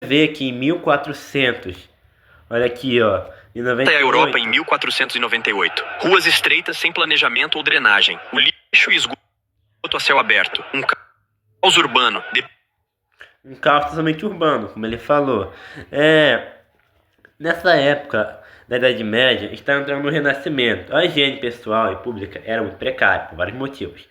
Vê que em 1400, olha aqui, ó, em Até a Europa em 98, 1498. Ruas estreitas sem planejamento ou drenagem. O lixo e esgoto a céu aberto. Um caos urbano. um caos totalmente urbano, como ele falou. Nessa época da Idade Média, está entrando no Renascimento. A higiene pessoal e pública era muito precária, por vários motivos.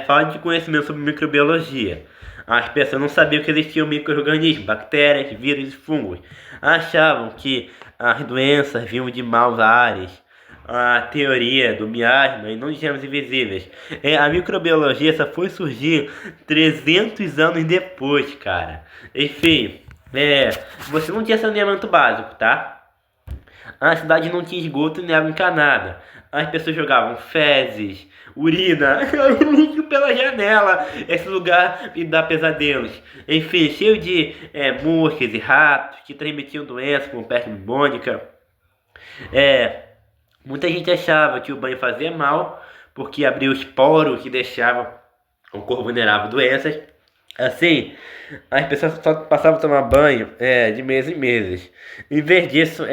Falta de conhecimento sobre microbiologia. As pessoas não sabiam que existiam micro-organismos, bactérias, vírus e fungos. Achavam que as doenças vinham de maus ares. A teoria do miasma e não de germes invisíveis. A microbiologia só foi surgir 300 anos depois, cara. Enfim, você não tinha saneamento básico, tá? A cidade não tinha esgoto nem água encanada. As pessoas jogavam fezes, urina, lixo pela janela. Esse lugar me dá pesadelos. Enfim, cheio de moscas e ratos que transmitiam doenças como peste bubônica. É, Muita gente achava que o banho fazia mal porque abria os poros que deixavam o corpo vulnerável a doenças. Assim, as pessoas só passavam a tomar banho de meses em meses. Em vez disso,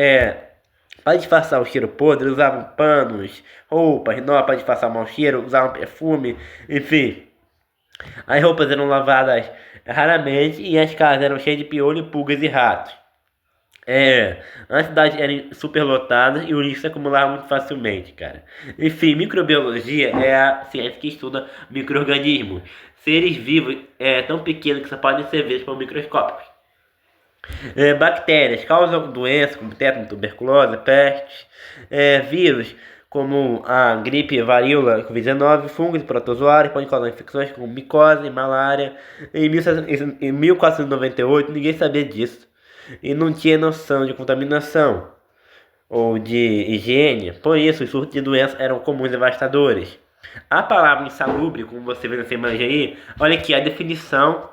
para disfarçar o cheiro podre, usavam panos, roupas, nó para disfarçar o mau cheiro, usavam perfume, enfim. As roupas eram lavadas raramente e as casas eram cheias de piolho, pulgas e ratos. A cidade era superlotada e o lixo se acumulava muito facilmente, cara. Enfim, microbiologia é a ciência que estuda micro-organismos, seres vivos tão pequenos que só podem ser vistos por microscópio. Bactérias causam doenças como tétano, tuberculose, pestes, vírus como a gripe, varíola, Covid-19, fungos e protozoários podem causar infecções como micose e malária. Em 1498 ninguém sabia disso e não tinha noção de contaminação ou de higiene, por isso os surtos de doenças eram comuns e devastadores. A palavra insalubre, como você vê nessa imagem aí, olha aqui a definição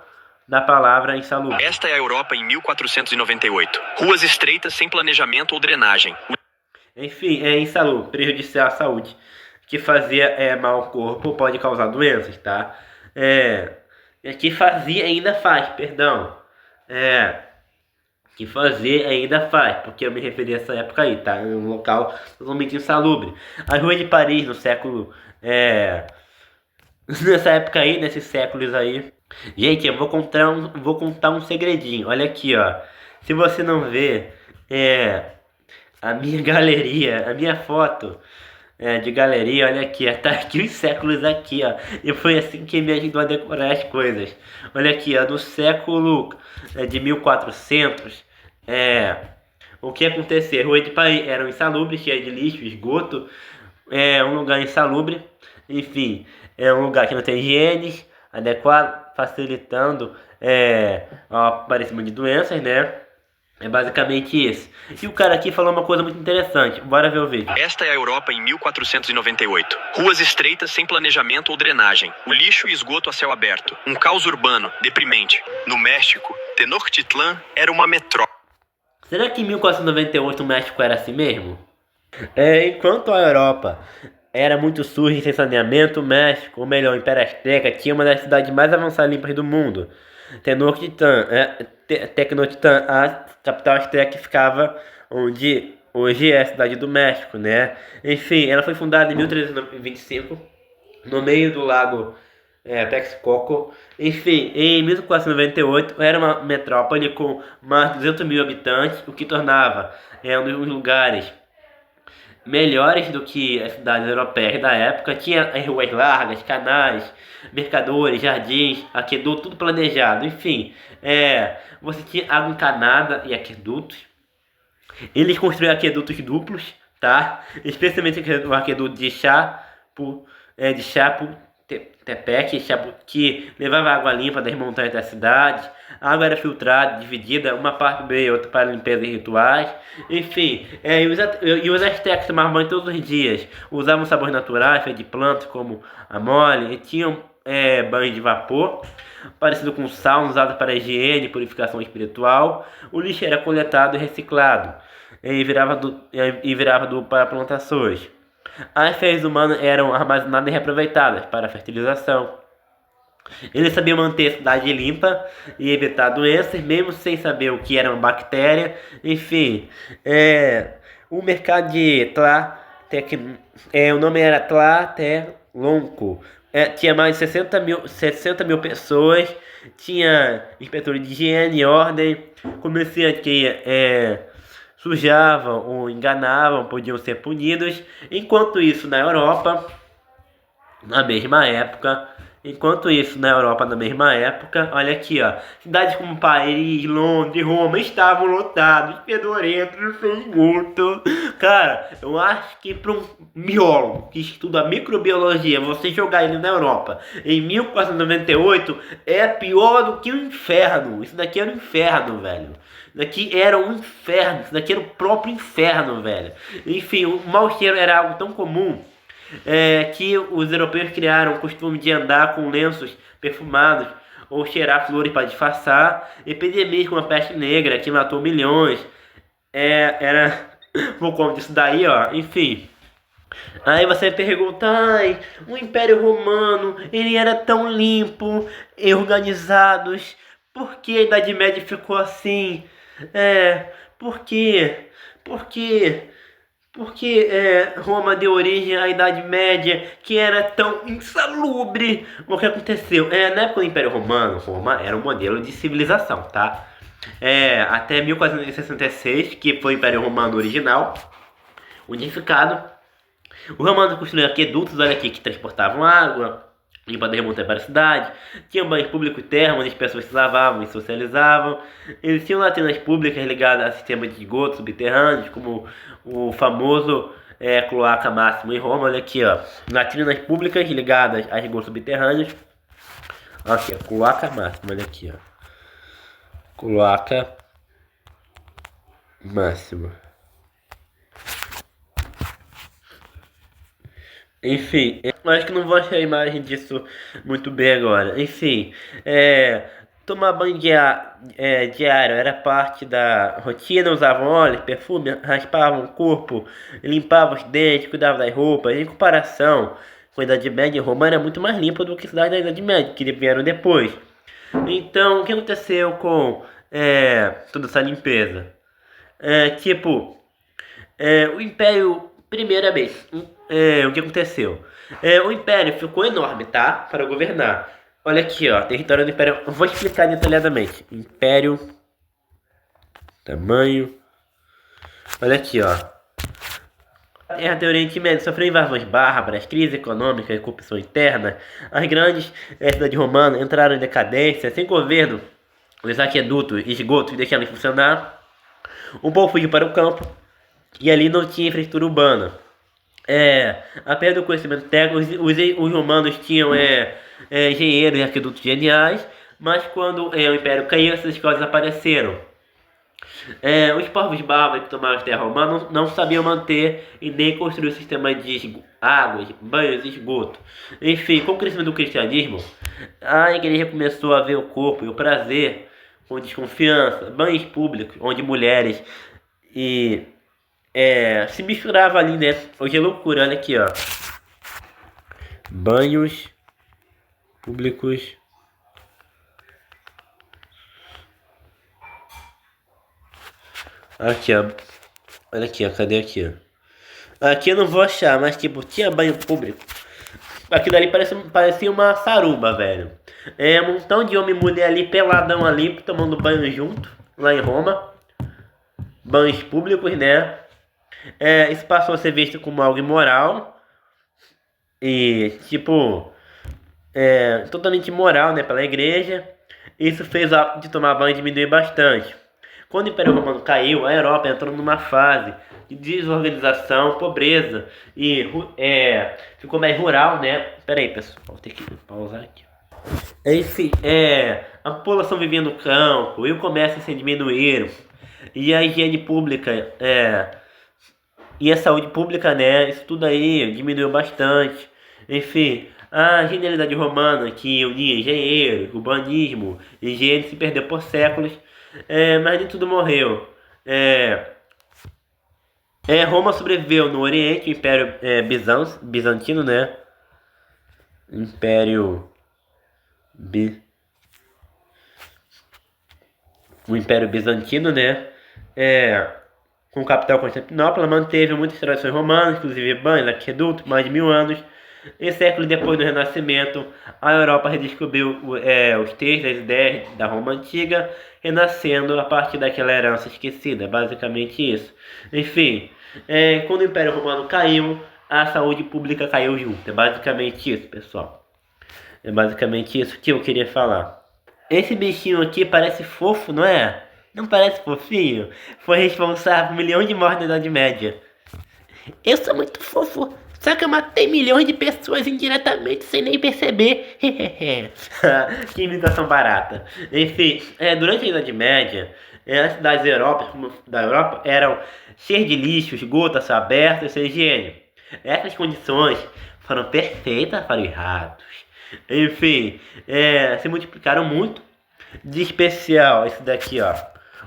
da palavra insalubre. Esta é a Europa em 1498. Ruas estreitas sem planejamento ou drenagem. Enfim, é insalubre, prejudicial à saúde, que fazia mal ao corpo, pode causar doenças, tá? Que fazia ainda faz, perdão. Que fazer ainda faz, porque eu me referi a essa época aí, tá? Um local totalmente insalubre. As ruas de Paris no século. Nessa época aí, nesses séculos aí. Gente, eu vou contar um segredinho. Olha aqui, ó. Se você não vê a minha galeria, a minha foto de galeria, olha aqui, ó, tá aqui os séculos aqui, ó. E foi assim que me ajudou a decorar as coisas. Olha aqui, ó, no século de 1400, o que acontecia? Rua de Paris eram insalubres, cheia de lixo, esgoto, um lugar insalubre, enfim, é um lugar que não tem higiene adequado, facilitando o aparecimento de doenças, né? É basicamente isso. E o cara aqui falou uma coisa muito interessante. Bora ver o vídeo. Esta é a Europa em 1498. Ruas estreitas sem planejamento ou drenagem. O lixo e esgoto a céu aberto. Um caos urbano, deprimente. No México, Tenochtitlan era uma metrópole. Será que em 1498 o México era assim mesmo? Enquanto a Europa era muito suja e sem saneamento, o México, ou melhor, o Império Azteca, tinha uma das cidades mais avançadas e limpas do mundo. Tenochtitlan, a capital azteca, ficava onde hoje é a cidade do México, né? Enfim, ela foi fundada em 1325, no meio do lago Texcoco. Enfim, em 1498 era uma metrópole com mais de 200 mil habitantes, o que tornava um dos lugares melhores do que as cidades europeias da época. Tinha as ruas largas, canais, mercadores, jardins, aqueduto, tudo planejado. Enfim, você tinha água encanada e aquedutos. Eles construíram aquedutos duplos, tá? Especialmente o aqueduto de Chapultepec, que levava água limpa das montanhas da cidade. A água era filtrada, dividida, uma parte bem e outra para limpeza e rituais. Enfim, e os astecas tomavam banho todos os dias. Usavam sabões naturais, feitos de plantas como a mole, e tinham banho de vapor, parecido com sal, usado para higiene e purificação espiritual. O lixo era coletado e reciclado, e virava adubo para plantações. As fezes humanas eram armazenadas e reaproveitadas para fertilização. Ele sabia manter a cidade limpa e evitar doenças, mesmo sem saber o que era uma bactéria. Enfim, o mercado de o nome era Tlatelolco. Tinha mais de 60 mil pessoas. Tinha inspetores de higiene e ordem, comerciantes que sujavam ou enganavam, podiam ser punidos. Enquanto isso, na Europa, na mesma época. Enquanto isso, na Europa, na mesma época, olha aqui, ó. Cidades como Paris, Londres, Roma estavam lotados, fedorentos, sem esgoto. Cara, eu acho que para um biólogo que estuda microbiologia, você jogar ele na Europa em 1498 é pior do que o inferno. Isso daqui era um inferno, velho. Isso daqui era um inferno. Isso daqui era o próprio inferno, velho. Enfim, o mau cheiro era algo tão comum que os europeus criaram o costume de andar com lenços perfumados ou cheirar flores para disfarçar. Epidemias como a peste negra, que matou milhões, era por conta disso daí, ó. Enfim, aí você pergunta, ai, o Império Romano, ele era tão limpo e organizado, por que a Idade Média ficou assim? Por quê? Por quê? Porque Roma deu origem à Idade Média, que era tão insalubre. O que aconteceu? Na época do Império Romano, Roma era um modelo de civilização, tá? Até 1466, que foi o Império Romano original, unificado. Os romanos construíram aquedutos, olha aqui, que transportavam água, limpando a remonta para a cidade. Tinham banhos públicos termos, as pessoas se lavavam e socializavam. Eles tinham latrinas públicas ligadas a sistemas de esgoto subterrâneos, como o famoso cloaca máximo em Roma. Olha aqui, ó. Latrinas públicas ligadas a esgotos subterrâneos. Aqui, ó, cloaca máximo, olha aqui, ó. Cloaca máximo. Enfim, eu acho que não vou achar a imagem disso muito bem agora. Enfim, tomar banho diário era parte da rotina. Usavam óleo, perfume, raspavam o corpo, limpavam os dentes, cuidavam das roupas. Em comparação com a Idade Média, Roma era muito mais limpa do que a cidade da Idade Média, que vieram depois. Então, o que aconteceu com toda essa limpeza? Tipo, o Império, primeiramente, o que aconteceu? O Império ficou enorme, tá? Para governar. Olha aqui, ó, território do Império. Eu vou explicar detalhadamente. Império, tamanho. Olha aqui, ó. A Terra do Oriente Médio sofreu invasões bárbaras, crise econômica e corrupção interna. As grandes cidades romanas entraram em decadência, sem governo. Os aquedutos e esgotos deixaram de funcionar. O povo fugiu para o campo e ali não tinha infraestrutura urbana. A perda do conhecimento técnico, os romanos tinham engenheiros e aquedutos geniais, mas quando o Império caiu, essas escolas desapareceram. Os povos bárbaros que tomaram a terra romana não sabiam manter e nem construir o sistema de águas, banhos e esgoto. Enfim, com o crescimento do cristianismo, a igreja começou a ver o corpo e o prazer com desconfiança, banhos públicos, onde mulheres se misturavam ali, né? Hoje é loucura, olha aqui, ó. Banhos públicos. Aqui, ó. Olha aqui, ó. Cadê aqui, ó? Aqui eu não vou achar, mas tipo, tinha banho público. Aquilo ali parecia uma saruba, velho. Um montão de homem e mulher ali, peladão ali, tomando banho junto, lá em Roma. Banhos públicos, né? Isso passou a ser visto como algo imoral. E, tipo, totalmente imoral, né, pela igreja. Isso fez o hábito de tomar banho diminuir bastante. Quando o Império Romano caiu, a Europa entrou numa fase de desorganização, pobreza e ficou mais rural, né? Pera aí, pessoal, vou ter que pausar aqui. Enfim, a população vivia no campo e o comércio se diminuíram. E a higiene pública e a saúde pública, né? Isso tudo aí diminuiu bastante. Enfim, a genialidade romana que unia engenheiro, urbanismo e higiene se perdeu por séculos. Mas nem tudo morreu. Roma sobreviveu no Oriente, o Império Bizantino, né? Império Bi- o Império Bizantino, né? Com capital Constantinopla, manteve muitas tradições romanas, inclusive banhos, aquedutos, mais de 1000 anos. E séculos depois do Renascimento, a Europa redescobriu os textos, as ideias da Roma Antiga, renascendo a partir daquela herança esquecida, basicamente isso. Enfim, quando o Império Romano caiu, a saúde pública caiu junto. É basicamente isso, pessoal. É basicamente isso que eu queria falar. Esse bichinho aqui parece fofo, não é? Não parece fofinho? Foi responsável por milhões de mortes na Idade Média. Eu sou muito fofo, só que eu matei milhões de pessoas indiretamente sem nem perceber. Que imitação barata. Enfim, durante a Idade Média, as cidades da Europa eram cheias de lixo, esgoto, a céu aberto e sem higiene. Essas condições foram perfeitas para os ratos. Enfim, se multiplicaram muito. De especial, esse daqui, ó.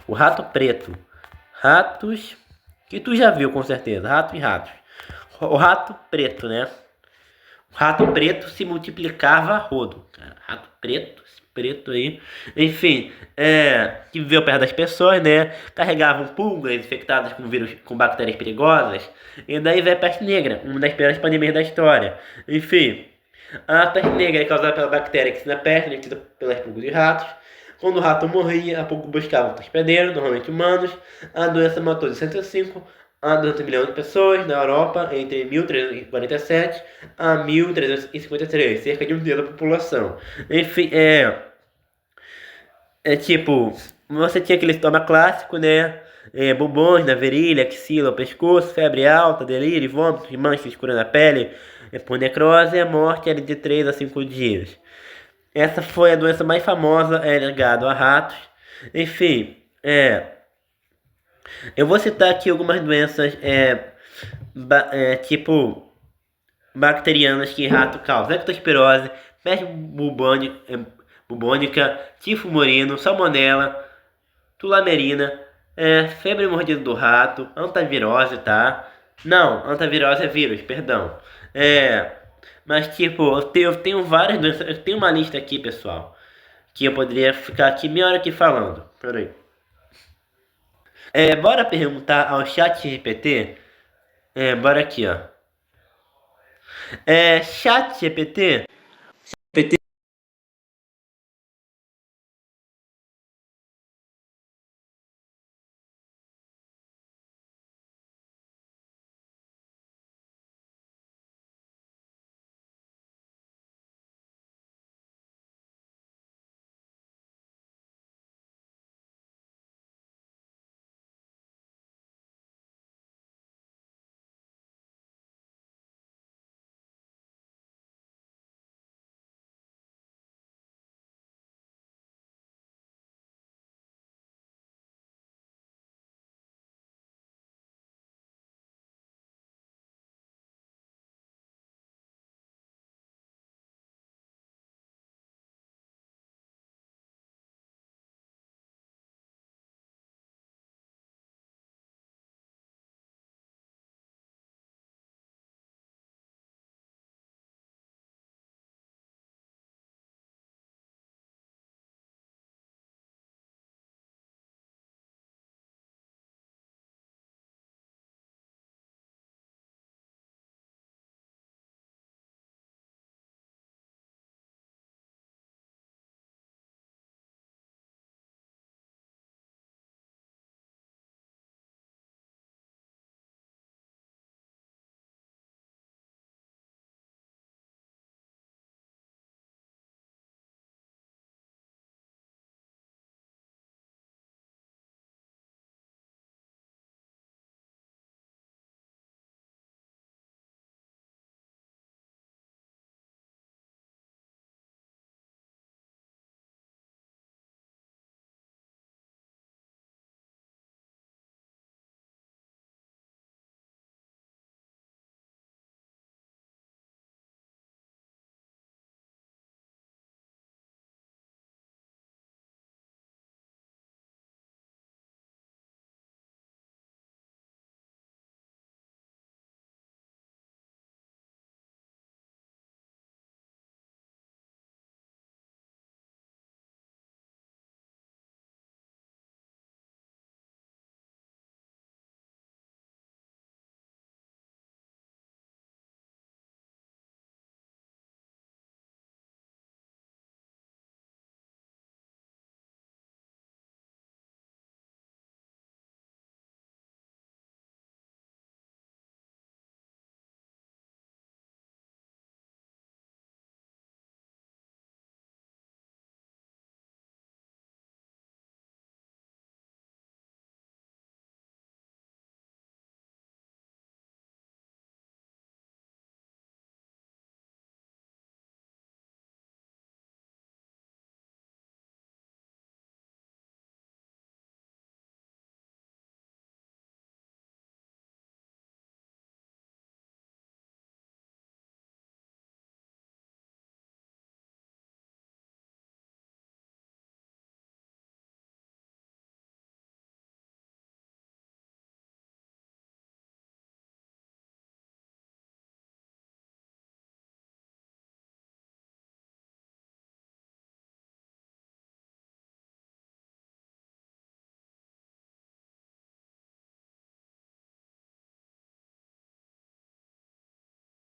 O rato preto. Ratos que tu já viu com certeza. Rato e ratos. O rato preto, né? O rato preto se multiplicava a rodo. Cara. Rato preto, esse preto aí. Enfim, que viveu perto das pessoas, né? Carregavam pulgas infectadas com vírus, com bactérias perigosas. E daí veio a peste negra, uma das piores pandemias da história. Enfim, a peste negra é causada pela bactéria que se na peste, transmitida pelas pulgas de ratos. Quando o rato morria, a pulga buscava outro hospedeiro, normalmente humanos. A doença matou de 105 a 200 milhões de pessoas na Europa entre 1347 a 1353, cerca de um terço da população. Enfim, tipo, você tinha aquele sintoma clássico, né? Bubões na virilha, axila, pescoço, febre alta, delírio, vômitos, manchas escuras na pele, por necrose, e a morte era de 3 a 5 dias. Essa foi a doença mais famosa ligada a ratos. Enfim, eu vou citar aqui algumas doenças tipo bacterianas que rato causa: lectospirose, peste bubônica, tifo murino, salmonela, tularemina, febre mordida do rato, antavirose, tá? Não, antavirose é vírus, perdão. Mas tipo, eu tenho várias doenças, eu tenho uma lista aqui, pessoal, que eu poderia ficar aqui meia hora aqui falando. Peraí. Bora perguntar ao chat GPT. Bora aqui, ó. Chat GPT,